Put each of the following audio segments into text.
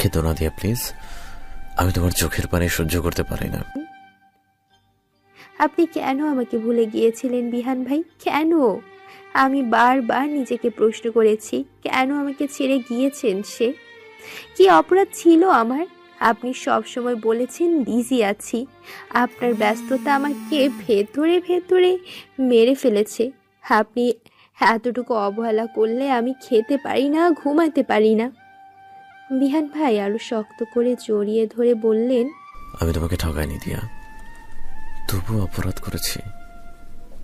খেতো না দিয়া প্লিজ। আমি তোমার চোখের পানি সহ্য করতে পারি না। আপনি কেন আমাকে ভুলে গিয়েছিলেন বিহান ভাই? কেন? আমি বারবার নিজেকে প্রশ্ন করেছি, কেন আমাকে ছেড়ে গিয়েছেন? সে কি অপরাধ ছিল আমার? আপনি সব সময় বলেছেন বিজি আছি। আপনার ব্যস্ততা আমাকে ভেতরে ভেতরে মেরে ফেলেছে। আপনি এতটুকু অবহেলা করলে আমি খেতে পারি না, ঘুমাতে পারি না। বিহান ভাই আরো শক্ত করে জড়িয়ে ধরে বললেন, আমি তোমাকে ঠকাইনি দিয়া, তবু অপরাধ করেছি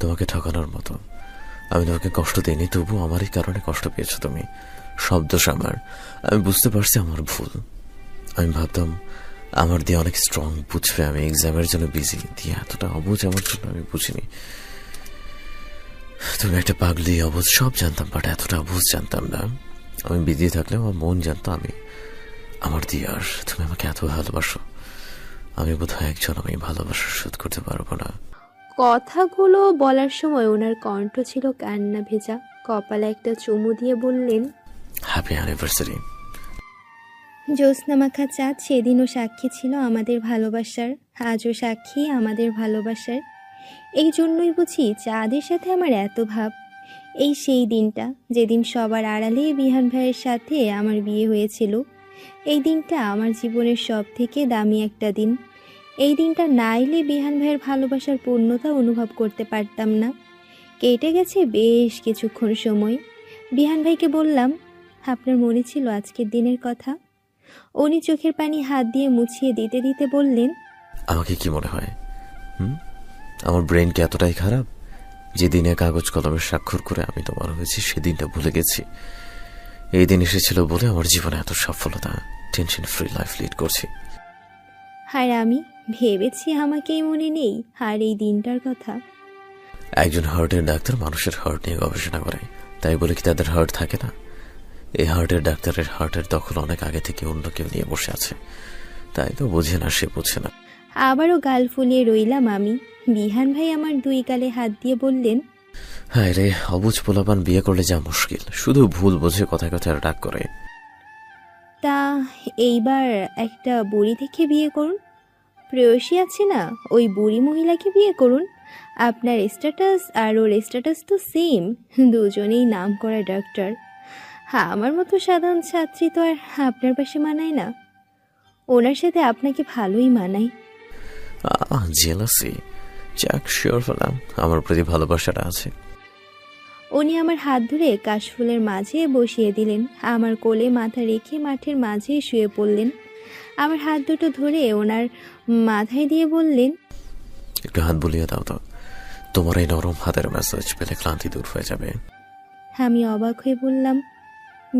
তোমাকে ঠকানোর মতো। আমি তোমাকে কষ্ট দিইনি, তবু আমারই কারণে কষ্ট পেয়েছো তুমি। সব দোষ আমার। আমি বুঝতে পারছি আমার ভুল। আমি ভাবতাম আমার দিয়ে অনেক স্ট্রং, বুঝবে, আমি এক্সামের জন্য বিজি। দিয়ে এতটা অবুঝ আমার জন্য আমি বুঝিনি। তুমি একটা পাগলি, অবুঝ সব জানতাম, বাট এতটা অবুঝ জানতাম না। আমি বিজি থাকলে আমার মন জানতো আমি আমার দিয়ে। আর তুমি আমাকে এত ভালোবাসো, আমি বোধহয় একজন, আমি ভালোবাসা শোধ করতে পারবো না। কথাগুলো বলার সময় ওনার কণ্ঠ ছিল কান্না ভেজা। কপালে একটা চুমু দিয়ে বললেন, হ্যাপি অ্যানিভার্সারি। জ্যোৎস্নামাখা চাঁদ সেদিনও সাক্ষী ছিল আমাদের ভালোবাসার, আজও সাক্ষী আমাদের ভালোবাসার। এই জন্যই বুঝি চাঁদের সাথে আমার এত ভাব। এই সেই দিনটা যেদিন সবার আড়ালে বিহান ভাইয়ের সাথে আমার বিয়ে হয়েছিল। এই দিনটা আমার জীবনের সব থেকে দামি একটা দিন। এই দিনটা না এলে বিহান ভাইয়ের ভালোবাসার পূর্ণতা অনুভব করতে পারতাম না। কেটে গেছে বেশ কিছুক্ষণ সময়। বিহান ভাইকে বললাম, আপনার মনে ছিল আজকের দিনের কথা? উনি চোখের পানি হাত দিয়ে মুছিয়ে দিতে দিতে বললেন, আমাকে কি মনে হয়? আমার ব্রেন কি এতটাই খারাপ যেদিনে কাগজ কলমের স্বাক্ষর করে আমি তোমার হয়েছি সেদিনটা ভুলে গেছি? এই দিন এসেছিল বলে আমার জীবনে এত সফলতা, টেনশন ফ্রি লাইফ লিড করছি। আর আমি ভেবেছি আমাকেই মনে নেই আর এই দিনটার কথা। একজন হার্টের ডাক্তার মানুষের হার্ট নিয়ে গবেষণা করে, তাই বলে কি তাদের হার্ট থাকে না? এই হার্টের ডাক্তারের হার্টের দখল অনেক আগে থেকে অন্য কেউ নিয়ে বসে আছে, তাই তো বোঝে না, সে বোঝে না। আবারও গাল ফুলিয়ে রইলাম আমি। বিহান ভাই আমার দুই গালে হাত দিয়ে বললেন, হায় রে, অবুঝ পোলাপান বিয়ে করলে যা মুশকিল, শুধু ভুল বোঝে, কথায় কথায় রাগ করে। তা এইবার একটা বুড়ি দেখে বিয়ে করুন। প্রেয়সী আছে না, ওই বুড়ি মহিলাকে বিয়ে করুন। আপনার স্ট্যাটাস আর ওর স্ট্যাটাস তো সেম, দুজনেই নাম করা ডাক্তার। হ্যাঁ, আমার মতো সাধারণ ছাত্রী তো আর আপনার পাশে মানায় না। ওনার সাথে আপনাকে ভালোই মানায়। জেলাসি। যাক, শিওর হলাম আমার প্রতি ভালোবাসাটা আছে। উনি আমার হাত ধরে কাশফুলের মাঝে বসিয়ে দিলেন। আমার কোলে মাথা রেখে মাঠের মাঝে শুয়ে পড়লেন। আমার হাত দুটো ধরে ওনার মাথায় দিয়ে বললেন, একটু হাত বুলিয়ে দাও তো, তোমার এই নরম হাতের ম্যাসাজ পেলে ক্লান্তি দূর হয়ে যাবে। আমি অবাক হয়ে বললাম,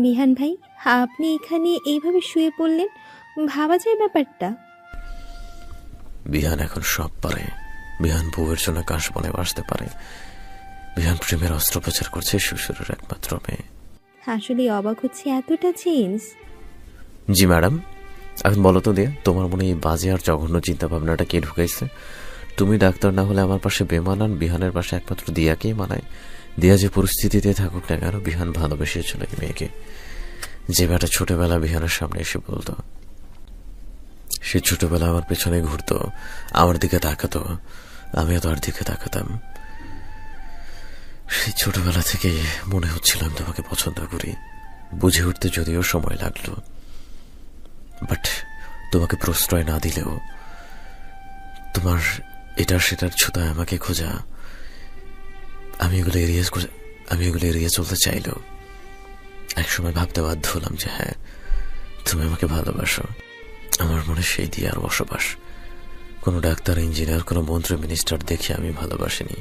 বিহান ভাই, আপনি এখানে এইভাবে শুয়ে পড়লেন? ভাবা যায় ব্যাপারটা? বিহান এখন সব পারে। বিহান বউয়ের জন্য কাশবনে বাসতে পারে। বিহান প্রেমের অস্ত্রোপচার করছে শ্বশুরের একমাত্র মেয়ে। আসলে অবাক হচ্ছে, এতটা চেঞ্জ। জি ম্যাডাম। এখন বলো তো দিয়া, তোমার মনে এই বাজে আর জঘন্য চিন্তা ভাবনাটা কে ঢুকাইছে? তুমি ডাক্তার না হলে আমার পাশে বেমানান, বিহানের পাশে একমাত্র দিয়াকেই মানায়। দিয়া যে পরিস্থিতিতে থাকুক না কেন, বিহান ভালোবেসেছিল এই মেয়েকে। যে বেটা ছোটবেলা বিহানের সামনে এসে বলতো, সে ছোটবেলা আমার পেছনে ঘুরতো, আমার দিকে তাকাতো, আমিও তার দিকে তাকাতাম। সেই ছোটবেলা থেকে মনে হচ্ছিল আমি তোমাকে পছন্দ করি। বুঝে উঠতে যদিও সময় লাগলো, বাট তোমাকে প্রশ্রয় না দিলেও তোমার এটার সেটার ছুতায় আমাকে খোঁজা, আমি এগুলো এড়িয়ে চলতে চাইলেও একসময় ভাবতে বাধ্য হলাম যে হ্যাঁ, তুমি আমাকে ভালোবাসো। আমার মনে সেই দিয়ে আর বসবাস। কোনো ডাক্তার, ইঞ্জিনিয়ার, কোনো মন্ত্রী, মিনিস্টার দেখে আমি ভালোবাসিনি।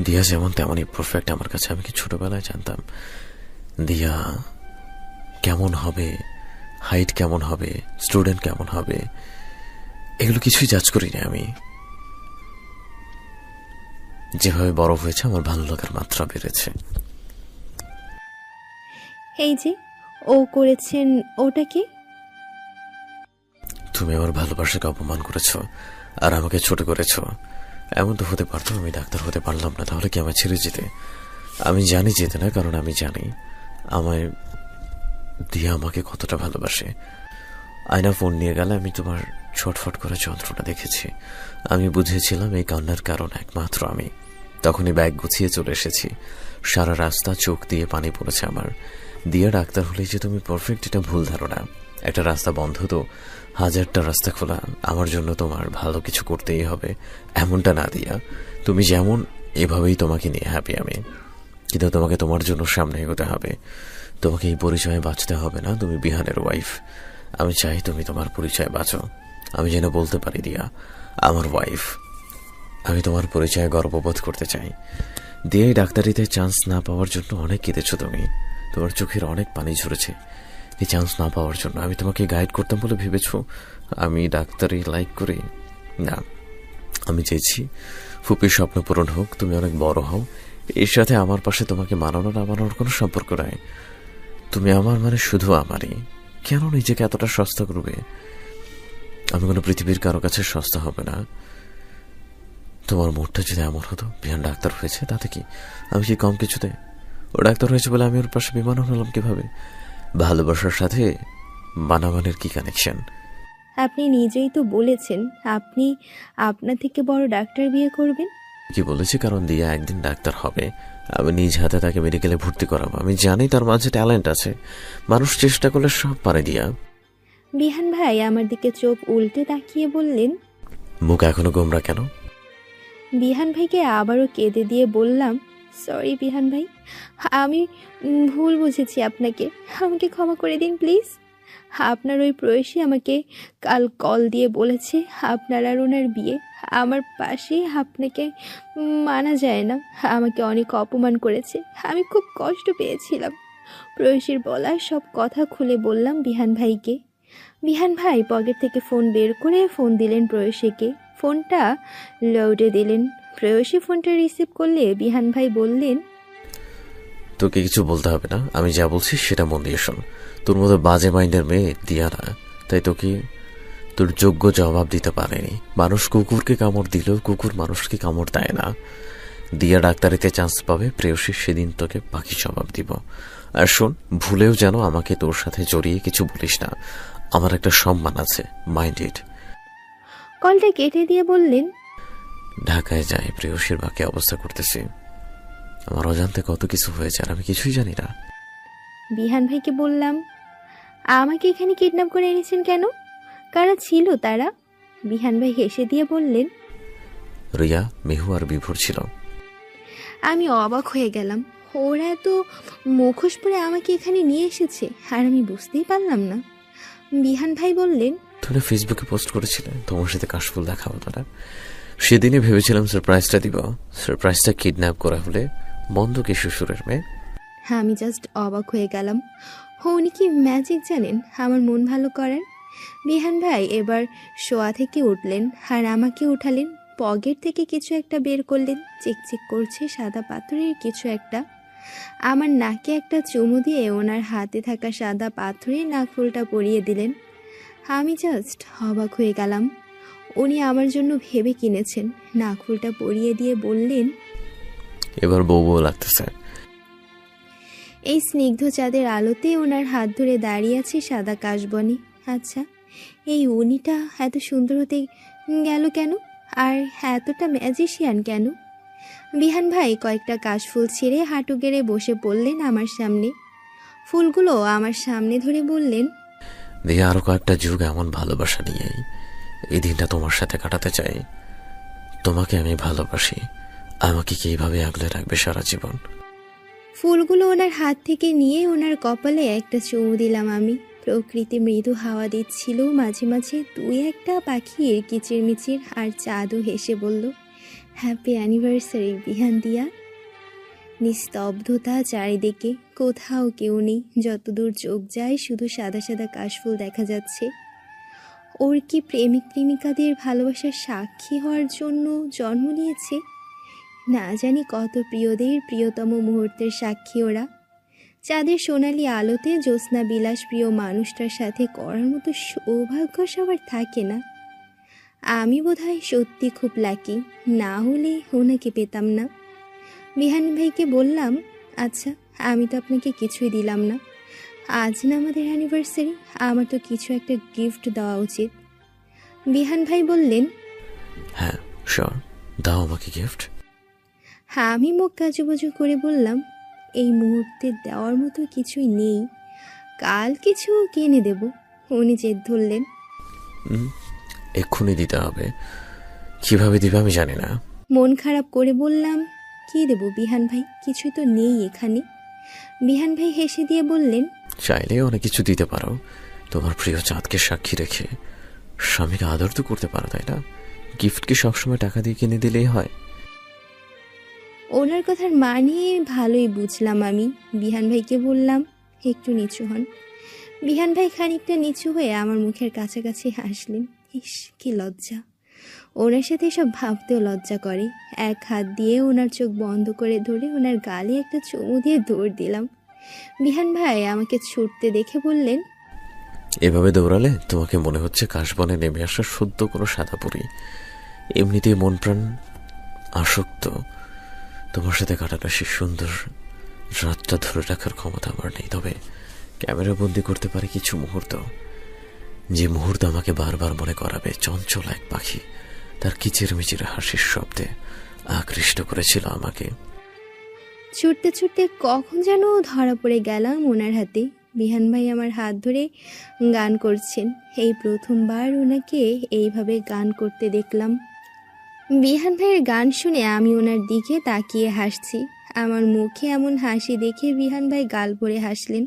দিয়া যেমন তেমনই পারফেক্ট আমার কাছে। আমি কি ছোটবেলায় জানতাম দিয়া কেমন হবে, হাইট কেমন হবে, স্টুডেন্ট কেমন হবে? এগুলো কিছুই জাজ করিনি আমি। যেভাবে বড় হয়েছে আমার ভালো লাগার মাত্রা বেড়েছে। এই যে ও করেছেন, ওটা কি? তুমি আমার ভালোবাসাকে অপমান করেছো আর আমাকে ছোট করেছো। এমন তো হতে পারতো আমি ডাক্তার হতে পারলাম না, তাহলে কি আমায় ছেড়ে যেতে? আমি জানি যেতে না, কারণ আমি জানি আমায় দিয়া আমাকে কতটা ভালোবাসে। আয়না ফোন নিয়ে গেলে আমি তোমার ছটফট করে যন্ত্রণা দেখেছি। আমি বুঝেছিলাম এই কান্নার কারণ একমাত্র আমি। তখনই ব্যাগ গুছিয়ে চলে এসেছি। সারা রাস্তা চোখ দিয়ে পানি পড়েছে আমার। দিয়া ডাক্তার হলেই যে তুমি পারফেক্ট, এটা ভুল ধারণা। একটা রাস্তা বন্ধ তো হাজারটা রাস্তা খোলা। আমার জন্য তোমার ভালো কিছু করতেই হবে এমনটা না দিয়া। তুমি যেমন এভাবেই তোমাকে নিয়ে হ্যাপি আমি, কিন্তু তোমাকে তোমার জন্য সামনে এগোতে হবে। তোমাকে এই পরিচয়ে বাঁচতে হবে না। তুমি বিহানের ওয়াইফ। আমি চাই তুমি তোমার পরিচয় বাঁচো। আমি যেন বলতে পারি দিয়া আমার ওয়াইফ। আমি তোমার পরিচয়ে গর্ববোধ করতে চাই। দিয়ে ডাক্তারিতে চান্স না পাওয়ার জন্য অনেক কেঁদেছো তুমি। তোমার চোখের অনেক পানি ঝরেছে এই চান্স না পাওয়ার জন্য। আমি তোমাকে গাইড করতাম বলে ভেবেছো আমি ডাক্তারি লাইক করি? না, আমি চেয়েছি ফুপির স্বপ্ন পূরণ হোক, তুমি অনেক বড় হও। এর সাথে আমার পাশে তোমাকে মানানো না মানানোর কোনো সম্পর্ক নাই। তুমি আমার মানে শুধু আমারই। কেন নিজেকে এতটা সস্তা করবে? আমি কোনো পৃথিবীর কারো কাছে সস্তা হবে না। তোমার মুডটা যদি এমন হতো বিহান ডাক্তার হয়েছে তাতে কি? আমি কি কম কিছুতে? ও ডাক্তার হয়েছে বলে আমি ওর পাশে বিমান হলাম কিভাবে? ভালোবাসার সাথে মানামানের কি কানেকশন? আপনি নিজেই তো বলেছেন আপনি আপনার থেকে বড় ডাক্তার বিয়ে করবেন। কি বলেছি? কারণ দিয়া একদিন ডাক্তার হবে। আমি নিজ হাতে তাকে মেডিকেলে ভর্তি করাবো। আমি জানি তার মাঝে ট্যালেন্ট আছে। মানুষ চেষ্টা করলে সব পারে দিয়া। বিহান ভাই আমার দিকে চোখ উল্টে তাকিয়ে বললেন। মুখ এখনো গোমরা কেন? বিহান ভাইকে আবারও কেঁদে দিয়ে বললাম, সরি বিহান ভাই, আমি ভুল বুঝেছি আপনাকে, আমাকে ক্ষমা করে দিন প্লিজ। আপনার ওই প্রয়সী আমাকে কাল কল দিয়ে বলেছে আপনার আর ওনার বিয়ে। আমার পাশে আপনাকে মানা যায় না, আমাকে অনেক অপমান করেছে। আমি খুব কষ্ট পেয়েছিলাম। প্রয়সীর বলা সব কথা খুলে বললাম বিহান ভাইকে। বিহান ভাই পকেট থেকে ফোন বের করে ফোন দিলেন প্রয়সীকে। ফোনটা লোডে দিলেন। প্রেয়সী ফোনটা রিসিভ করলে বিহান ভাই বললেন, তোকে কিছু বলতে হবে না। আমি যা বলছি সেটা মন দিয়ে শোন। তোর মতো বাজে মাইন্ডের মেয়ে দিয়া না, তাই তোকে তোর যোগ্য জবাব দিতে পারেনি। মানুষ কুকুরকে কামড় দিলেও কুকুর মানুষকে কামড় দেয় না। দিয়া ডাক্তারিতে চান্স পাবে, প্রেয়সী সেদিন তোকে বাকি জবাব দিব। আর শোন, ভুলেও যেন আমাকে তোর সাথে জড়িয়ে কিছু বলিস না। আমার একটা সম্মান আছে, মাইন্ড ইট। কলটা কেটে দিয়ে বললেন, ঢাকায় যাই, প্রেয়সীর বাকি অবস্থা করতেছি। আমার অজান্তে কত কিছু হয়েছে আর আমি কিছুই জানি না। বিহান ভাইকে বললাম, আমাকে এখানে কিডন্যাপ করে এনেছেন কেন? কারা ছিল তারা? বিহান ভাই হেসে দিয়ে বললেন, রিয়া, মেহু আর বিভোর ছিল। আমি অবাক হয়ে গেলাম। ওরা এত মুখোশ পরে আমাকে এখানে নিয়ে এসেছে আর আমি বুঝতেই পারলাম না। বিহান ভাই বললেন, তুমি ফেসবুকে পোস্ট করেছিলে তোমার সাথে কাশফুল দেখা হতো না। সেদিনই ভেবেছিলাম সারপ্রাইজটা দিব। সারপ্রাইজটা কিডন্যাপ করা হলে বন্ধ কি শ্বশুরের মেয়ে? হ্যাঁ, আমি জাস্ট অবাক হয়ে গেলাম। উনি কি ম্যাজিক জানেন আমার মন ভালো করেন? বিহান ভাই এবার শোয়া থেকে উঠলেন আর আমাকে উঠালেন। পকেট থেকে কিছু একটা বের করলেন। চিকচিক করছে সাদা পাথরের কিছু একটা। আমার নাকে একটা চুমু দিয়ে ওনার হাতে থাকা সাদা পাথরের নাকফুলটা পরিয়ে দিলেন। আমি জাস্ট অবাক হয়ে গেলাম। উনি আমার জন্য ভেবে কিনেছেন। নাকফুলটা পরিয়ে দিয়ে বললেন, এবার বউ বউ লাগতেছে। এই স্নিগ্ধ চাঁদের আলোতে ওনার হাত ধরে দাঁড়িয়ে আছে সাদা কাশবনে। আচ্ছা, এই উনিটা এত সুন্দর হতে গেল কেন? আর এতটা ম্যাজিশিয়ান কেন? বিহান ভাই কয়েকটা কাশফুল ছিঁড়ে হাঁটু গেড়ে বসে পড়লেন আমার সামনে। ফুলগুলো আমার সামনে ধরে বললেন, দিয়ে আরো কয়েকটা যুগ এমন ভালোবাসা নিয়েই এই দিনটা তোমার সাথে কাটাতে চাই। তোমাকে আমি ভালোবাসি। আমাকে কি এইভাবে আগলে রাখবে সারা জীবন? ফুলগুলো ওনার হাত থেকে নিয়ে ওনার কপালে একটা চুমু দিলাম আমি। প্রকৃতি মৃদু হাওয়া দিচ্ছিল, মাঝে মাঝে দুই একটা পাখির কিচিরমিচির, আর চাঁদও হেসে বলল, হ্যাপি অ্যানিভার্সারি বিহান দিয়া। নিস্তব্ধতা চারিদিকে, কোথাও কেউ নেই। যতদূর চোখ যায় শুধু সাদা সাদা কাশফুল দেখা যাচ্ছে। ওর কি প্রেমিক প্রেমিকাদের ভালোবাসার সাক্ষী হওয়ার জন্য জন্ম নিয়েছে? না জানি কত প্রিয়দের প্রিয়তম মুহূর্তের সাক্ষী ওরা। চাঁদের সোনালি আলোতে জ্যোৎস্না বিলাস প্রিয় মানুষটার সাথে করার মতো সৌভাগ্য সবার থাকে না। আমি বোধহয় সত্যি খুব লাকি, না হলে ওনাকে পেতাম না। বিহান ভাইকে বললাম, আচ্ছা আমি তো আপনাকে কিছুই দিলাম না, আজ না আমাদের অ্যানিভার্সারি, আমার তো কিছু একটা গিফট দেওয়া উচিত। বিহান ভাই বললেন, হ্যাঁ শিওর, দাও আমাকে গিফট। হ্যাঁ, আমি মুখ কাজুবাজু করে বললাম, এই মুহূর্তে দেওয়ার মতো কিছুই নেই, কাল কিছু কিনে দেব। উনি জেদ ধরলেন। এক্ষুনি দিতে হবে, কিভাবে দিবে আমি জানি না। মন খারাপ করে বললাম, কি দেব বিহান ভাই, কিছু তো নেই এখানে। বিহান ভাই হেসে দিয়ে বললেন, চাইলে অনেক কিছু দিতে পারো, তোমার প্রিয় চাঁদকে সাক্ষী রেখে স্বামীকে আদর তো করতে পারো, তাই না? গিফট কি সবসময় টাকা দিয়ে কিনে দিলেই হয়? ওনার কথার মানে ভালোই বুঝলাম আমি। বিহান ভাইকে বললাম, একটু নিচু হন। বিহান ভাই খানিকটা নিচু হয়ে আমার মুখের কাছাকাছি হাসলেন। ইস, কি লজ্জা! ওনার সাথে সব ভাবতেও লজ্জা করে। এক হাত দিয়ে ওনার চোখ বন্ধ করে ধরে ওনার গালে একটা চুমু দিয়ে দৌড় দিলাম। বিহান ভাই আমাকে ছুটতে দেখে বললেন, এভাবে দৌড়ালে তোমাকে মনে হচ্ছে কাশবনে নেমে আসা সদ্য কোনো সাদা পরি। এমনিতেই মন প্রাণ আসক্ত, তোমার সাথে কাটানো সে সুন্দর রাতটা ধরে রাখার ক্ষমতা আমার নেই, তবে ক্যামেরা বন্দি করতে পারে কিছু মুহূর্ত, যে মুহূর্ত আমাকে বারবার মনে করাবে চঞ্চল এক পাখি তার কিচিরমিচির হাসির শব্দে আকৃষ্ট করেছিল আমাকে। ছুটতে ছুটতে কখন যেন ধরা পড়ে গেলাম ওনার হাতে। বিহান ভাই আমার হাত ধরে গান করছেন। এই প্রথমবার ওনাকে এইভাবে গান করতে দেখলাম। বিহান ভাইয়ের গান শুনে আমি ওনার দিকে তাকিয়ে হাসছি। আমার মুখে এমন হাসি দেখে বিহান ভাই গাল ভরে হাসলেন।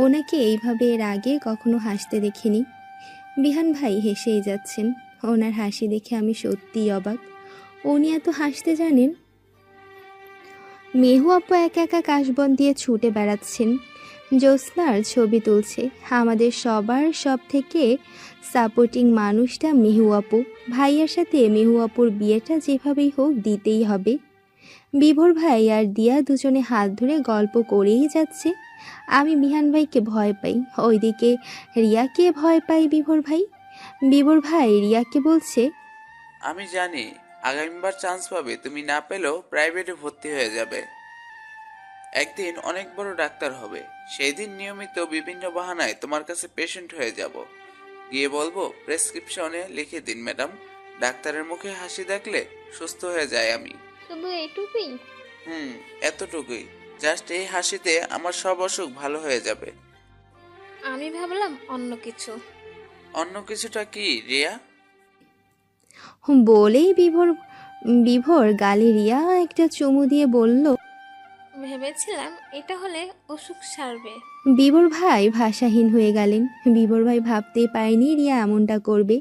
ওনাকে এইভাবে এর আগে কখনো হাসতে দেখিনি। বিহান ভাই হেসেই যাচ্ছেন। ওনার হাসি দেখে আমি সত্যিই অবাক, উনি এত হাসতে জানেন। মেহু আপু একা একা কাশবন দিয়ে ছুটে বেড়াচ্ছেন, জ্যোৎস্নার ছবি তুলছে। আমাদের সবার সব থেকে সাপোর্টিং মানুষটা মেহু আপু। ভাইয়ার সাথে মেহু আপুর বিয়েটা যেভাবেই হোক দিতেই হবে। বিভোর ভাই আর দিয়া দুজনে হাত ধরে গল্প করেই যাচ্ছে। আমি বিহান ভাইকে ভয় পাই, ওইদিকে রিয়াকে ভয় পাই বিভোর ভাই। বিভোর ভাই রিয়াকে বলছে, আমি জানি আগামীবার চান্স পাবে, তুমি না পেলেও প্রাইভেটে ভর্তি হয়ে যাবে, একদিন অনেক বড় ডাক্তার হবে। সেই দিন নিয়মিত বিভিন্ন বাহানায় তোমার কাছে পেশেন্ট হয়ে যাব, গিয়ে বলবো প্রেসক্রিপশনে লিখে দিন ম্যাডাম। ডাক্তারের মুখে হাসি দেখলে সুস্থ হয়ে যায় আমি। শুধু এটুকুই? এতটুকুই। জাস্ট এই হাসিতে আমার সব অসুখ ভালো হয়ে যাবে। আমি ভাবলাম অন্য কিছু। অন্য কিছুটা কি রিয়া? বলেই বিভোর গালে রিয়া একটা চুমু দিয়ে বলল, ভেবেছিলাম এটা হলে অসুখ সারবে। বিভোর ভাই ভাষাহীন হয়ে গেলেন। বিভোর ভাই ভাবতেই পারেনি রিয়া এমনটা করবে।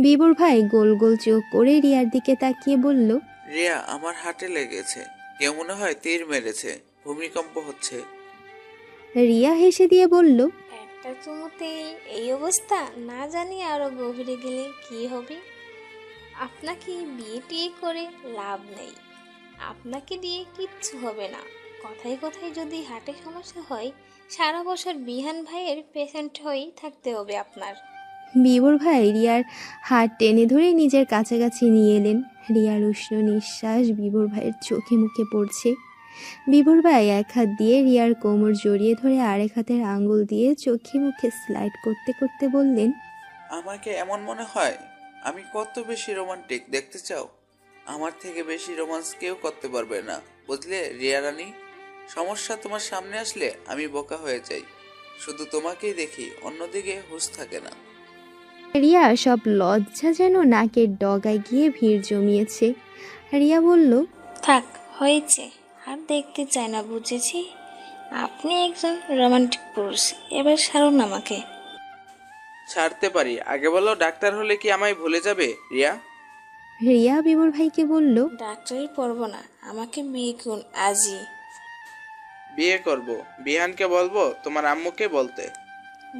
বিভোর ভাই গোল গোল চোখ করে রিয়ার দিকে তাকিয়ে বলল, রিয়া, আমার হাটে লেগেছে, কেউ মনে হয় তীর মেরেছে, ভূমিকম্প হচ্ছে। রিয়া হেসে দিয়ে বলল, একটা চুমুতেই এই অবস্থা, না জানি আরো গভীরে গেলে কি হবে। আপনাকে বিয়ে টিয়ে করে লাভ নেই, আপনাকে দিয়ে কিচ্ছু হবে না। কথায় কথায় যদি হার্টে সমস্যা হয়, সারা বছর বিহান ভাইয়ের পেশেন্ট হয়েই থাকতে হবে আপনার। বিভোর ভাই রিয়ার হাত টেনে ধরে নিজের কাছাকাছি নিয়ে এলেন। রিয়ার উষ্ণ নিঃশ্বাস বিভোর ভাইয়ের চোখে মুখে পড়ছে। বিভোর ভাই এক হাত দিয়ে রিয়ার কোমর জড়িয়ে ধরে আরেক হাতের আঙ্গুল দিয়ে চোখে মুখে স্লাইড করতে করতে বললেন, আমাকে এমন মনে হয় আমি কত বেশি রোমান্টিক, দেখতে চাও? আমার থেকে বেশি রোমান্স কেউ করতে পারবে না, বুঝলে রিয়া রানী? সমস্যা তোমার সামনে আসলে আমি বোকা হয়ে যাই, শুধু তোমাকেই দেখি, অন্যদিকে হুঁশ থাকে না। রিয়া সব লজ্জা যেন নাকের ডগায় গিয়ে ভিড় জমিয়েছে। রিয়া বলল, থাক, হয়েছে, আর দেখতে চাই না, বুঝেছি। আপনি একজন রোমান্টিক পুরুষ, এবার সারুন আমাকে। ছাড়তে পারি, আগে বলো ডাক্তার হলে কি আমায় ভুলে যাবে রিয়া? রিয়া বিভোর ভাইকে বলল, ডাক্তারি পড়বো না, আমাকে বিয়ে করুন আজই। বিয়ে করব, বিহানকে বলবো তোমার আম্মুকে বলতে।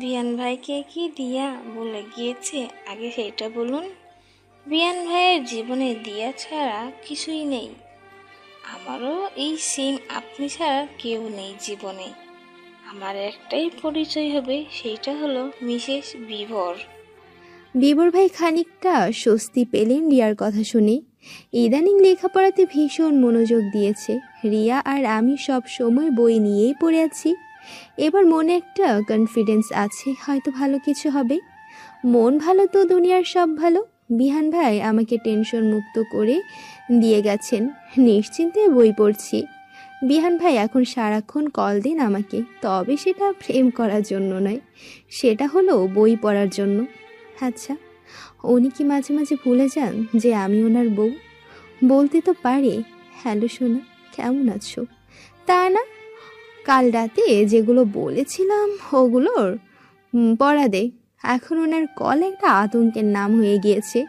বিয়ান ভাইকে কি দিয়া বলে গিয়েছে আগে সেটা বলুন। বিয়ান ভাইয়ের জীবনে দিয়া ছাড়া কিছুই নেই, আমারও এই সেম আপনি ছাড়া কেউ নেই জীবনে। আমার একটাই পরিচয় হবে, সেইটা হলো মিসেস বিভোর। বিভোর ভাই খানিকটা স্বস্তি পেলেন রিয়ার কথা শুনে। ইদানিং লেখাপড়াতে ভীষণ মনোযোগ দিয়েছে। রিয়া আর আমি সব সময় বই নিয়েই পড়ে আছি। এবার মনে একটা কনফিডেন্স আছে, হয়তো ভালো কিছু হবে। মন ভালো তো দুনিয়ার সব ভালো। বিহান ভাই আমাকে টেনশন মুক্ত করে দিয়ে গেছেন, নিশ্চিন্তে বই পড়ছি। বিহান ভাই এখন সারাক্ষণ কল দিন আমাকে, তবে সেটা প্রেম করার জন্য নয়, সেটা হলো বই পড়ার জন্য। আচ্ছা, উনি কি মাঝে মাঝে ভুলে যান যে আমি ওনার বউ? বলতে তো পারে, হ্যালো সোনা, কেমন আছো? তা না, কাল রাতে যেগুলো বলেছিলাম ওগুলোর পড়া দে। এখন ওনার কল একটা আতঙ্কের নাম হয়ে গিয়েছে।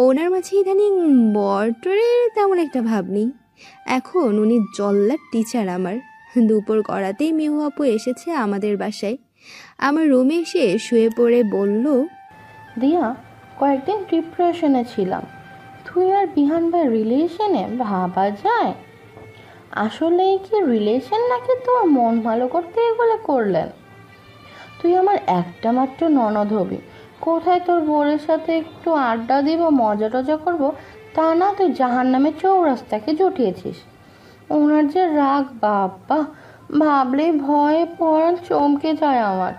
ওনার মাঝে ইদানিং বটরের তেমন একটা ভাব নেই। এখন উনি জল্লাদ টিচার আমার। দুপুর গড়াতেই মিহু আপু এসেছে আমাদের বাসায়। আমার রুমে এসে শুয়ে পড়ে বলল, দিয়া, কয়েকদিন ডিপ্রেশনে ছিলাম। তুই আর বিহান ভাই রিলেশনে ভাবা যায়? আসলেই কি রিলেশন, নাকি তোর মন ভালো করতে এগুলো করলেন? তুই আমার একটা মাত্র ননদ হবি, কোথায় তোর বোরের সাথে একটু আড্ডা দিব, মজা টজা করবো, তা না তুই জাহান্নামে চৌরাস্তাকে জুটিয়েছিস। ওনার যে রাগ, বাবা, ভাবলেই ভয়ে পড়ান চমকে যায় আমার।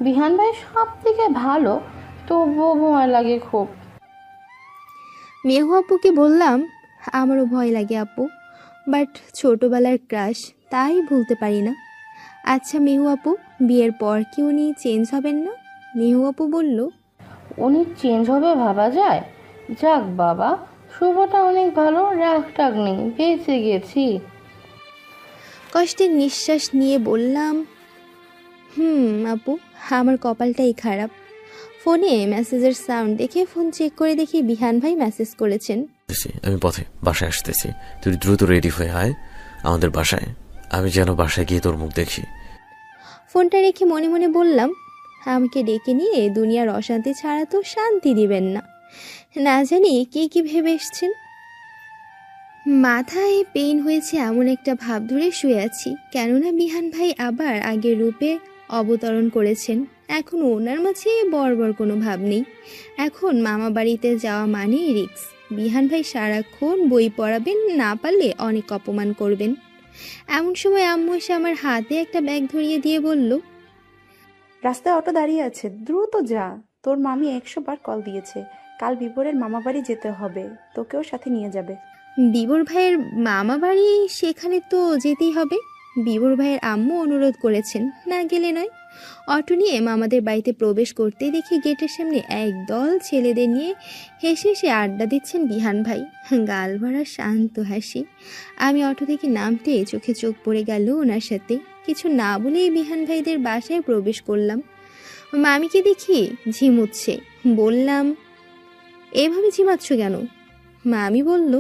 বিহান ভাই সব দিকে ভালো, তবুও ভয় লাগে খুব। মেহু আপুকে বললাম, আমারও ভয় লাগে আপু, বাট ছোটবেলার ক্রাশ, তাই ভুলতে পারি না। আচ্ছা মেহু আপু, বিয়ের পর কি উনি চেঞ্জ হবেন না? মেহু আপু বলল, উনি চেঞ্জ হবে ভাবা যায়? যাক বাবা, শুভটা অনেক ভালো, রাগ টাগ নেই, বেঁচে গেছি। কষ্টের নিঃশ্বাস নিয়ে বললাম, আপু, আমার কপালটাই খারাপ। ফোনে মেসেজের সাউন্ড দেখে ফোন চেক করে দেখি বিহান ভাই মেসেজ করেছেন। আমি পথে বাসায় আসতেছি, তুই দ্রুত রেডি হয়ে আয় আমাদের বাসায়, আমি যেন বাসায় গিয়ে তোর মুখ দেখি। ফোনটা রেখে মনে মনে বললাম, আমাকে ডেকে নিয়ে দুনিয়ার অশান্তি ছাড়া তো শান্তি দিবেন না। না জানি কি কি ভেবে এসছেন। মাথায় পেইন হয়েছে এমন একটা ভাব ধরে শুয়ে আছি, কেননা বিহান ভাই আবার আগের রূপে অবতরণ করেছেন। এখন ওনার মাঝে বড় কোনো ভাব নেই। এখন মামা বাড়িতে যাওয়া মানে রিক্স। বিহান ভাই সারাক্ষণ বই পড়াবেন, না পারলে অনেক অপমান করবেন। এমন সময় আম্মু এসে আমার হাতে একটা ব্যাগ ধরিয়ে দিয়ে বলল, রাস্তায় অটো দাঁড়িয়ে আছে, দ্রুত যা। তোর মামি 100 বার কল দিয়েছে, কাল বিবরের মামা বাড়ি যেতে হবে, তোকেও সাথে নিয়ে যাবে। বিবর ভাইয়ের মামা বাড়ি, সেখানে তো যেতেই হবে। বিবর ভাইয়ের আম্মু অনুরোধ করেছেন, না গেলে নয়। অটো নিয়ে মামাদের বাড়িতে প্রবেশ করতে দেখি গেটের সামনে একদল ছেলেদের নিয়ে হেসে হেসে আড্ডা দিচ্ছেন বিহান ভাই, গাল ভরা শান্ত হাসি। আমি অটো থেকে নামতে চোখে চোখ পড়ে গেল ওনার সাথে। কিছু না বলেই বিহান ভাইদের বাসায় প্রবেশ করলাম। মামিকে দেখি ঝিমুচ্ছে। বললাম, এভাবে ঝিমাচ্ছ কেন? মামি বলল,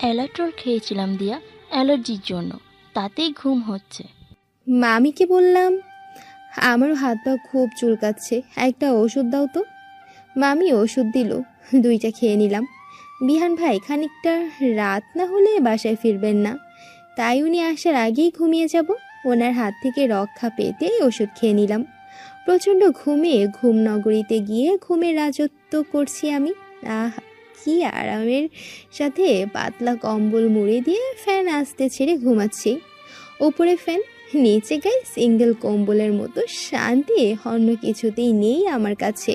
অ্যালাট্রল খেয়েছিলাম দিয়া, অ্যালার্জির জন্য, তাতেই ঘুম হচ্ছে। মামিকে বললাম, আমারও হাত পা খুব চুলকাচ্ছে, একটা ওষুধ দাও তো। মামি ওষুধ দিল, 2টা খেয়ে নিলাম। বিহান ভাই খানিকটা রাত না হলে বাসায় ফিরবেন না, তাই উনি আসার আগেই ঘুমিয়ে যাব। ওনার হাত থেকে রক্ষা পেতে ওষুধ খেয়ে নিলাম। প্রচণ্ড ঘুমে ঘুম নগরীতে গিয়ে ঘুমের রাজত্ব করছি আমি। কি আরামের সাথে পাতলা কম্বল মুড়ে দিয়ে ফ্যান আস্তে ছেড়ে ঘুমাচ্ছি। উপরে ফ্যান, নিচে গায়ে সিঙ্গেল কম্বলের মতো শান্তি অন্য কিছুতেই নেই আমার কাছে।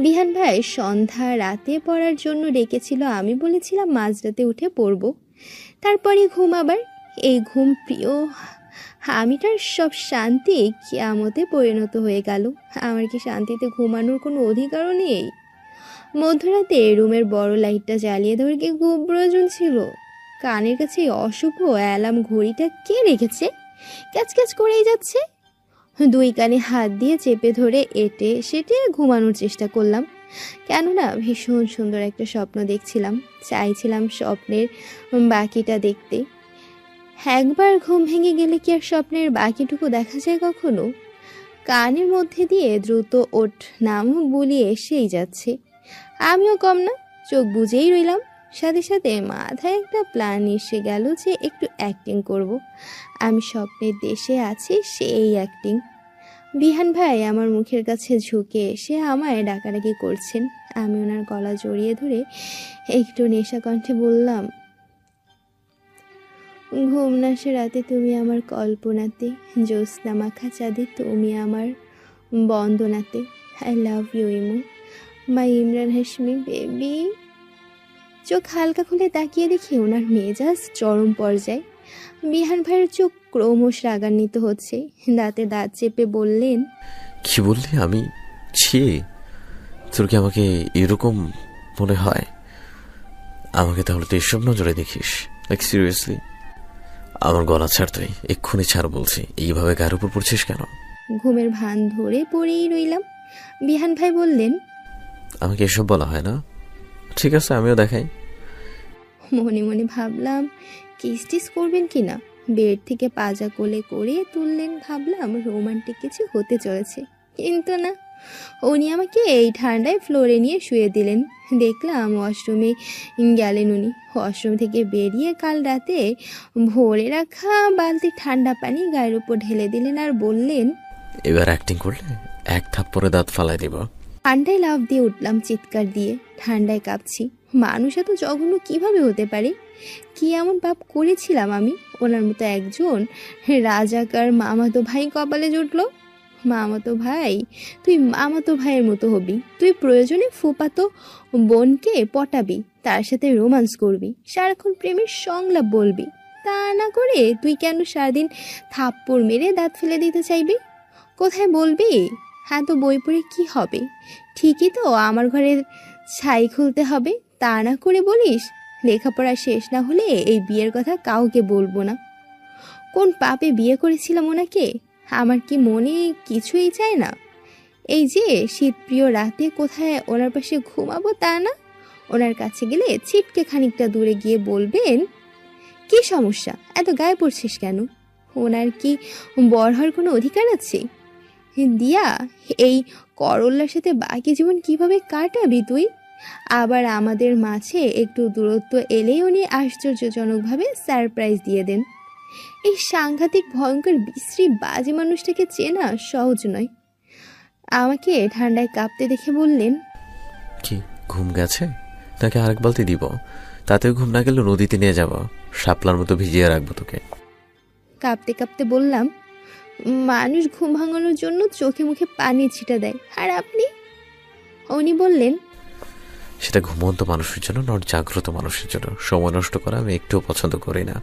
বিহান ভাই সন্ধ্যা রাতে পড়ার জন্য ডেকেছিল, আমি বলেছিলাম মাঝরাতে উঠে পড়ব, তারপরে ঘুম। আবার এই ঘুম প্রিয় আমিটার সব শান্তি কিয়ামতে পরিণত হয়ে গেল। আমার কি শান্তিতে ঘুমানোর কোনো অধিকারও নেই? মধ্যরাতে রুমের বড় লাইটটা জ্বালিয়ে দেওয়ার কি খুব প্রয়োজন ছিল? কানের কাছে অশুভ অ্যালার্ম ঘড়িটা কে রেখেছে? ক্যাচ ক্যাচ করেই যাচ্ছে। 2 কানে হাত দিয়ে চেপে ধরে এটে সেটে ঘুমানোর চেষ্টা করলাম, কেননা ভীষণ সুন্দর একটা স্বপ্ন দেখছিলাম। চাইছিলাম স্বপ্নের বাকিটা দেখতে। একবার ঘুম ভেঙে গেলে কি আর স্বপ্নের বাকিটুকু দেখা যায় কখনো? কানের মধ্যে দিয়ে দ্রুত ওঠ নাম বুলিয়ে এসেই যাচ্ছে। আমিও কম না, চোখ বুজেই রইলাম। সাথে সাথে মাথায় একটা প্ল্যান এসে গেল যে একটু অ্যাক্টিং করব। আমি স্বপ্নের দেশে আছি, সেই অ্যাক্টিং। বিহান ভাই আমার মুখের কাছে ঝুঁকে এসে আমায় ডাকাডাকি করছেন। আমি ওনার গলা জড়িয়ে ধরে একটু নেশা কণ্ঠে বললাম, ঘুম না আসে রাতে তুমি আমার কল্পনাতে, জ্যোৎস্না মাখা চাঁদে তুমি আমার বন্দনাতে। আই লাভ ইউ ইমু, মাই ইমরান হাশমি বেবি। চোখ হালকা খুলে তাকিয়ে দেখি ওনার মেজাজ চরম পর্যায়ে। বিহান ভাইয়ের চোখ ক্রমশ রাগান্বিত হচ্ছে, দাঁতে দাঁত চেপে বললেন, কি বললি? আমি ছি, তোর কি আমাকে এরকম মনে হয়? আমাকে তাহলে তো এসব নজরে দেখিস? Like seriously? আমার গলা ছাড়, তুই এক্ষুনি ছাড় বলছি। এইভাবে গায়ের উপর পড়ছিস কেন? ঘুমের ভান ধরে পড়েই রইলাম। বিহান ভাই বললেন, আমাকে এসব বলা হয় না। ঠিক আছে, আমিও দেখাই। মনে মনে ভাবলাম কিস টিস করবেন কিনা। বেড থেকে পাজা কোলে করে তুললেন, ভাবলাম রোমান্টিক কিছু হতে চলেছে, কিন্তু না। উনি আমাকে এই ঠান্ডায় ফ্লোরে নিয়ে শুয়ে দিলেন। দেখলাম ওয়াশরুমে গেলেন উনি। ওয়াশরুম থেকে বেরিয়ে কাল রাতে ভরে রাখা বালতি ঠান্ডা পানি গায়ের উপর ঢেলে দিলেন আর বললেন, এবার অ্যাক্টিং করলে এক থাপ্পড়ে দাঁত ফালাই দিব। ঠান্ডায় লাফ দিয়ে উঠলাম চিৎকার দিয়ে। ঠান্ডায় কাঁপছি। মানুষ এত জঘন্য কিভাবে হতে পারে? কি এমন পাপ করেছিলাম আমি? ওনার মতো একজন রাজাকার মামাতো ভাই কপালে জুটলো। মামাতো ভাই? তুই মামাতো ভাইয়ের মতো হবি। তুই প্রয়োজনে ফুপাতো বোনকে পটাবি, তার সাথে রোমান্স করবি, সারাক্ষণ প্রেমের সংলাপ বলবি। তা না করে তুই কেন সারাদিন থাপ্পড় মেরে দাঁত ফেলে দিতে চাইবি? কোথায় বলবি? হ্যাঁ, তো বই পড়ে কি হবে? ঠিকই তো আমার ঘরের ছাই খুলতে হবে। তা না করে বলিস লেখাপড়া শেষ না হলে এই বিয়ের কথা কাউকে বলবো না। কোন পাপে বিয়ে করেছিলাম ওনাকে? আমার কি মনে কিছুই চায় না? এই যে শীতপ্রিয় রাতে কোথায় ওনার পাশে ঘুমাবো তা না, ওনার কাছে গেলে ছিটকে খানিকটা দূরে গিয়ে বলবেন, কি সমস্যা, এত গায়ে পড়ছিস কেন? ওনার কি বর হওয়ার কোনো অধিকার আছে? দিয়া, এই করল্লার সাথে বাকি জীবন কিভাবে কাটাবি তুই? আবার আমাদের মাঝে একটু দূরত্ব এলেই উনি আশ্চর্যজনকভাবে সারপ্রাইজ দিয়ে দেন। এই সাংঘাতিক ভয়ঙ্কর বিশ্রী বাজে মানুষটাকে চেনা সহজ নয়। আমাকে ঠান্ডায় কাঁপতে দেখে বললেন, কি ঘুম গেছে নাকি আরেক বালতি দিব? তাতেও ঘুম না গেলে নদীতে নিয়ে যাব, শাপলার মতো ভিজিয়ে রাখবো তোকে। কাঁপতে কাঁপতে বললাম, মানুষ ঘুম ভাঙানোর জন্য চোখে মুখে পানি ছিটা দেয়, আর আপনি? উনি বললেন, সেটা ঘুমন্ত মানুষের জন্য, নট জাগ্রত মানুষের জন্য। সময় নষ্ট করা আমি একটুও পছন্দ করি না।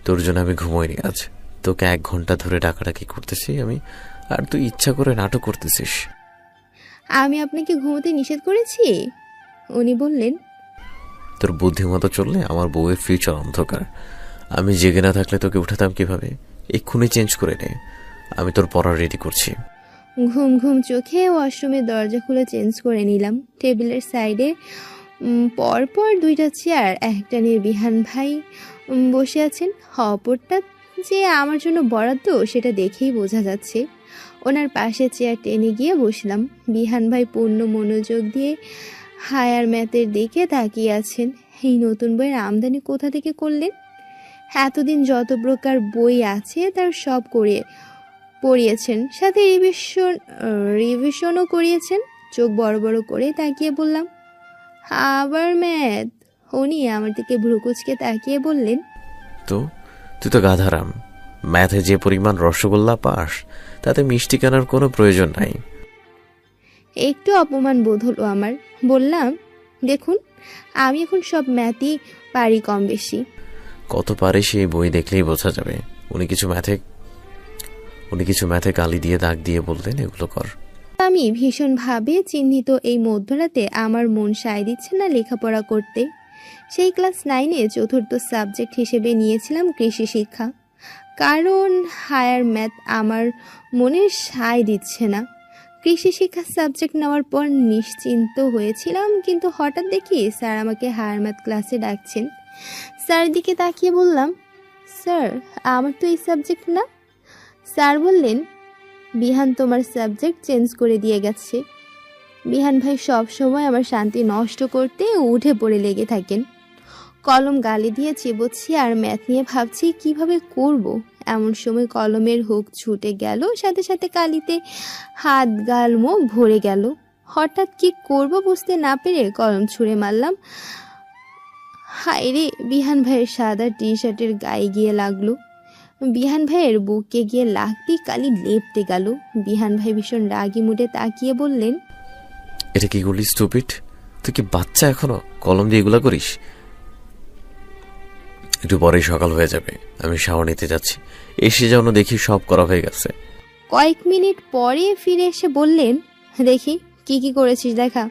তোর জন্য আমি ঘুমোইনি আজ। তোকে 1 ঘন্টা ধরে ডাকাডাকি করতেছি আমি, আর তুই ইচ্ছা করে নাটক করতেছিস। আমি আপনাকে ঘুমোতে নিষেধ করেছি? উনি বললেন, তোর বুদ্ধিমতো চললে আমার বউয়ের ফিউচার অন্ধকার। আমি জেগে না থাকলে তোকে উঠাতাম কিভাবে? এক্ষুনি চেঞ্জ করে নে, আমি তোর পড়া রেডি করছি। ঘুম ঘুম চোখে ওয়াশরুমের দরজা খুলে চেঞ্জ করে নিলাম। টেবিলের সাইডে পরপর 2টা চেয়ার, একটা নিয়ে বিহান ভাই বসে আছেন, অপরটা যে আমার জন্য বরাদ্দ সেটা দেখেই বোঝা যাচ্ছে। ওনার পাশে চেয়ার টেনে গিয়ে বসলাম। বিহান ভাই পূর্ণ মনোযোগ দিয়ে হায়ার ম্যাথের দিকে তাকিয়ে আছেন। এই নতুন বইয়ের আমদানি কোথা থেকে করলেন? এতদিন যত প্রকার বই আছে তার সব পড়িয়েছেন, সাথে রিভিশনও করিয়েছেন। চোখ বড় বড় করে তাকিয়ে বললাম, আবার ম্যাথ? উনি আমার দিকে ভ্রুকুচকে তাকিয়ে বললেন, তো তুই তো গাধারাম, ম্যাথে যে পরিমাণ রসগোল্লা পাস তাতে মিষ্টি কেনার কোনো প্রয়োজন নাই। একটু অপমান বোধ হলো আমার। বললাম, দেখুন আমি এখন সব ম্যাথই পারি কম বেশি। কত পারে সেই বই দেখলেই বোঝা যাবে। উনি কিছু ম্যাথে কালি দিয়ে দাগ দিয়ে বললেন, এগুলো কর। আমি ভীষণভাবে চিহ্নিত এই মধ্যরাতে আমার মন সায় দিচ্ছে না লেখাপড়া করতে। সেই ক্লাস 9-এ চতুর্থ সাবজেক্ট হিসেবে নিয়েছিলাম কৃষি শিক্ষা, কারণ হায়ার ম্যাথ আমার মনে সায় দিচ্ছে না। কৃষি শিক্ষা সাবজেক্ট নেওয়ার পর নিশ্চিন্ত হয়েছিলাম, কিন্তু হঠাৎ দেখি স্যার আমাকে হায়ার ম্যাথ ক্লাসে ডাকছেন। স্যার দিকে তাকিয়ে বললাম, স্যার আমার তো এই সাবজেক্ট না। স্যার বললেন, বিহান তোমার সাবজেক্ট চেঞ্জ করে দিয়ে গেছে। বিহান ভাই সব সময় আমার শান্তি নষ্ট করতে উঠে পড়ে লেগে থাকেন। কলম গালে দিয়ে চিবোচ্ছি আর ম্যাথ নিয়ে ভাবছি কিভাবে করব। এমন সময় কলমের হুক ছুটে গেল, সাথে সাথে কালিতে হাত গাল মুখ ভরে গেল। হঠাৎ কি করব বুঝতে না পেরে কলম ছুঁড়ে মারলাম হায় রে, বিহান ভাইয়ের সাদা টি শার্টের গায়ে গিয়ে লাগলো। বিহান ভাইয়ের বুকে গিয়ে লাগতেই কালি লেপটে গেল। বিহান ভাই ভীষণ রাগি মুডে তাকিয়ে বললেন, এটা কি করলি স্টুপিড? তুই কি বাচ্চা এখনো? কলম দিয়ে এগুলা করিস? একটু পরেই সকাল হয়ে যাবে, আমি শাওয়ার নিতে যাচ্ছি। এসে যেন দেখি সব করা হয়ে গেছে। কয়েক মিনিট পরে ফিরে এসে বললেন, দেখি কি কি করেছিস দেখা।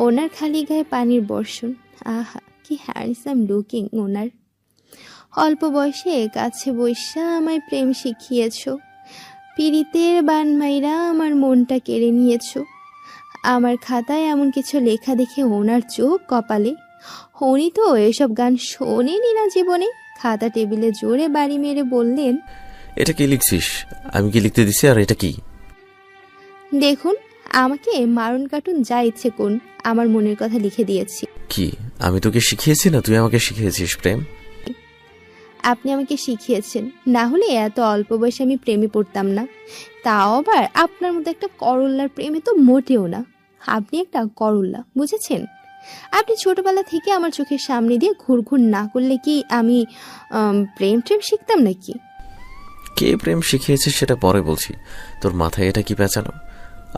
ওনার খালি গায়ে পানির বর্ষণ। আহা, কি হ্যান্ডসাম লুকিং ওনার। অল্প বয়সে কাছে বৈশা আমায় প্রেম শিখিয়েছ, পীড়িতের বানমাইরা আমার মনটা কেড়ে নিয়েছ। আমার খাতায় এমন কিছু লেখা দেখে ওনার চোখ কপালে। উনি তো এসব গান শোনেনি না জীবনে। খাতা টেবিলে জোরে বাড়ি মেরে বললেন, এটা কি লিখছিস? আমি কি লিখতে দিছি? আর এটা কি? দেখুন, আমাকে মারণ কাটুন যা ইচ্ছে কোন, আমার মনের কথা লিখে দিয়েছি। কি আমি তোকে শিখিয়েছি না তুই আমাকে শিখিয়েছিস প্রেম? আপনি আমাকে শিখিয়েছেন, না হলে এত অল্প বয়সে আমি প্রেমে পড়তাম না। তাও আবার আপনার মতো একটা করল্লার প্রেমে তো মোটেও না। আপনি একটা করল্লা, বুঝেছেন? আপনি ছোটবেলা থেকে আমার চোখের সামনে দিয়ে ঘুরঘুর না করলে কি আমি প্রেম শিখতাম নাকি? কে প্রেম শিখিয়েছে সেটা পরে বলছি। তোর মাথায় এটা কি পেঁচানো?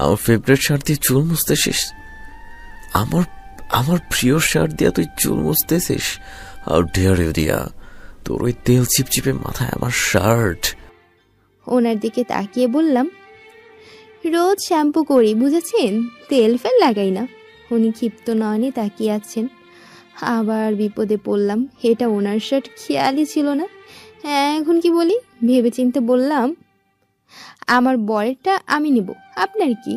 আমার ফেভারিট শার্ট দিয়ে চুল মুছতেছিস? আমার প্রিয় শার্ট দিয়া তুই চুল মুছতেছিস? হাউ ডিয়ার ইউ দিয়া! তোর ওই তেল চিপচিপে মাথায় আমার শার্ট। ওনার দিকে তাকিয়ে বললাম, রোজ শ্যাম্পু করি, বুঝেছেন? তেল ফেল লাগাই না। উনি ক্ষিপ্ত নয়নে তাকিয়ে আছেন। আবার বিপদে পড়লাম। এটা ওনার শার্ট, খেয়ালই ছিল না। হ্যাঁ, এখন কি বলি ভেবে চিনতে বললাম, আমার বরেরটা আমি নেব, আপনার কি?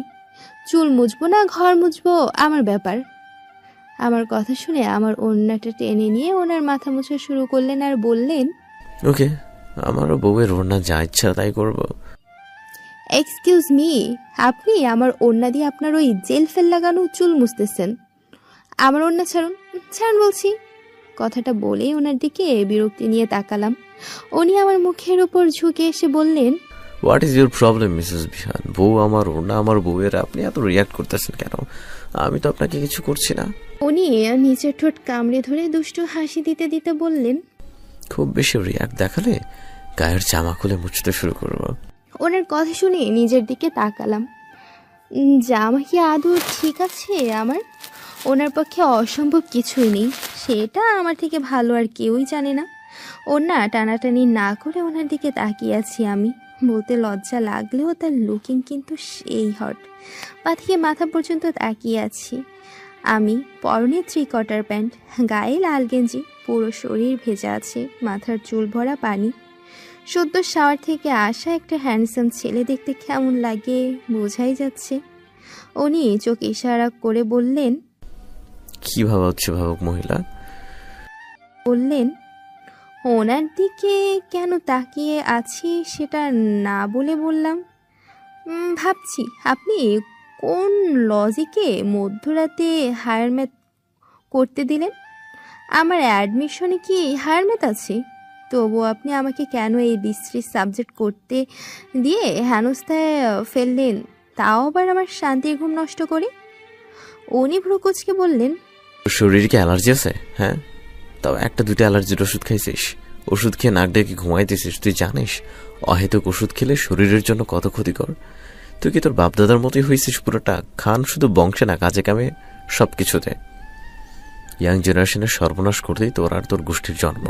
চুল মুছবো না ঘর মুছবো আমার ব্যাপার। আমার কথা শুনে আমার ওড়নাটা টেনে নিয়ে ওনার মাথা মোছা শুরু করলেন আর বললেন, ওকে, আমারও বউয়ের ওড়না যা ইচ্ছা তাই করবো। এক্সকিউজ মি, আপনি আমার ওড়না দিয়ে আপনার ওই জেল ফেল লাগানো চুল মুছতেছেন। আমার ওড়না ছাড়ুন, ছাড়ুন বলছি। কথাটা বলেই ওনার দিকে বিরক্তি নিয়ে তাকালাম। উনি আমার মুখের উপর ঝুঁকে এসে বললেন, what is your problem Mrs বিহান? বউ আমার ওড়না আমার বউয়ের, আপনি এত রিয়াক্ট করতেছেন কেন? আমি তো আপনাকে কিছু করছি না। উনি নিচের ঠোঁট কামড়ে ধরে দুষ্টু হাসি দিতে দিতে বললেন, খুব বেশি রিয়াক্ট দেখালে গায়ের জামা খুলে মুছতে শুরু করবো। ওনার কথা শুনে নিজের দিকে তাকালাম। জামা কি আদৌ ঠিক আছে আমার? ওনার পক্ষে অসম্ভব কিছুই নেই, সেটা আমার থেকে ভালো আর কেউই জানে না। ওনা টানাটানি না করে ওনার দিকে তাকিয়ে আছি আমি। বলতে লজ্জা লাগলেও তার লুকিং কিন্তু সেই হট। পা থেকে মাথা পর্যন্ত তাকিয়ে আছি আমি। পরনে 3/4 প্যান্ট, গায়ে লাল গেঞ্জি, পুরো শরীর ভেজা আছে, মাথার চুল ভরা পানি। সদ্য শাওয়ার থেকে আসা একটা হ্যান্ডসাম ছেলে দেখতে কেমন লাগে বোঝাই যাচ্ছে। উনি চোখ ইশারা করে বললেন, কি ভাবা হচ্ছে ভাবুক মহিলা? বললেন, ওনার দিকে কেন তাকিয়ে আছি সেটা না বলে বললাম, ভাবছি আপনি কোন লজিকে মধ্যরাতে হায়ার ম্যাথ করতে দিলেন? আমার অ্যাডমিশনে কি হায়ার ম্যাথ আছে? তবু আপনি আমাকে কেন এই বিশ্রী সাবজেক্ট করতে দিয়ে হেনস্থায় ফেললেন, তাও আবার আমার শান্তির ঘুম নষ্ট করে? উনি ভ্রুকুচকে বললেন, শরীরে কি অ্যালার্জি আছে? হ্যাঁ, তাও 1-2টা অ্যালার্জির ওষুধ খাইছিস? ওষুধ খেয়ে নাক ডেকে ঘুমাইতেছিস? তুই জানিস অহেতুক ওষুধ খেলে শরীরের জন্য কত ক্ষতিকর? তুই কি তোর বাপদাদার মতোই হয়েছিস পুরোটা? খান শুধু বংশে না, কাজে কামে সব কিছুতে। ইয়াং জেনারেশনের সর্বনাশ করতেই তোর আর তোর গোষ্ঠীর জন্ম।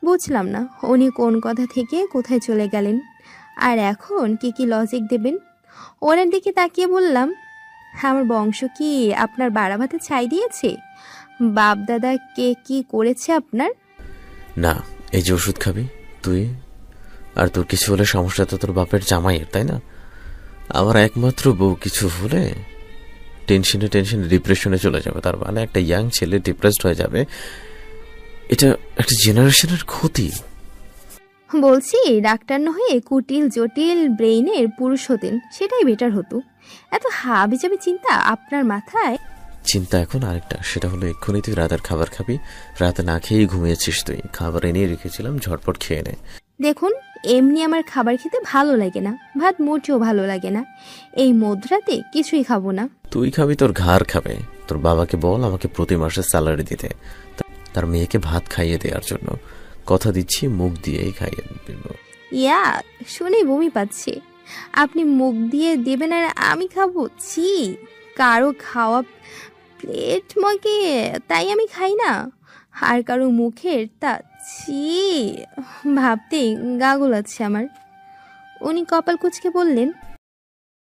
বুঝলাম না উনি কোন কথা থেকে কোথায় চলে গেলেন, আর এখন কি কি লজিক দেবেন? ওনার দিকে তাকিয়ে বললাম, আমার বংশ কি আপনার বাড়াভাতে ছাই দিয়েছে? বাপ দাদা কে কি করেছে আপনার? না, এই যে ওষুধ খাবি তুই, আর তোর কিছু হলে সমস্যা তো তোর বাপের জামাইয়ের, তাই না? আমার একমাত্র বউ কিছু হলে টেনশনে ডিপ্রেশনে চলে যাবে। তার মানে একটা ইয়াং ছেলে ডিপ্রেসড হয়ে যাবে, এটা একটা জেনারেশনের ক্ষতি। বলছি ডাক্তার না হয়ে কুটিল জটিল ব্রেইনের পুরুষ হতেন, সেটাই বেটার হতো। এত হাবিজাবি চিন্তা আপনার মাথায়? চিন্তা এখন আরেকটা, সেটা হলো এক্ষুনি তুই রাতের খাবার খাবি। রাতে না খেয়েই ঘুমিয়েছিস তুই। খাবার এনে রেখেছিলাম, ঝটপট খেয়ে নে। দেখুন, এমনি আমার খাবার খেতে ভালো লাগে না, ভাত মোটেও ভালো লাগে না। এই মধ্যরাতে কিছুই খাবো না। তুই খাবি, তোর ঘাড় খাবে। তোর বাবাকে বল আমাকে প্রতি মাসে স্যালারি দিতে, তার মেয়েকে ভাত খাইয়ে দেওয়ার জন্য। কথা দিচ্ছি মুখ দিয়েই খাইয়ে দেব। ইয়া, শুনে বমি পাচ্ছে। আপনি মুখ দিয়ে দেবেন আর আমি খাবো? ছি, কারো খাওয়া প্লেট মগে তাই আমি খাই না, আর কারো মুখের তা ছি, ভাবতেই গা গোলাচ্ছে আমার। উনি কপাল কুঁচকে বললেন,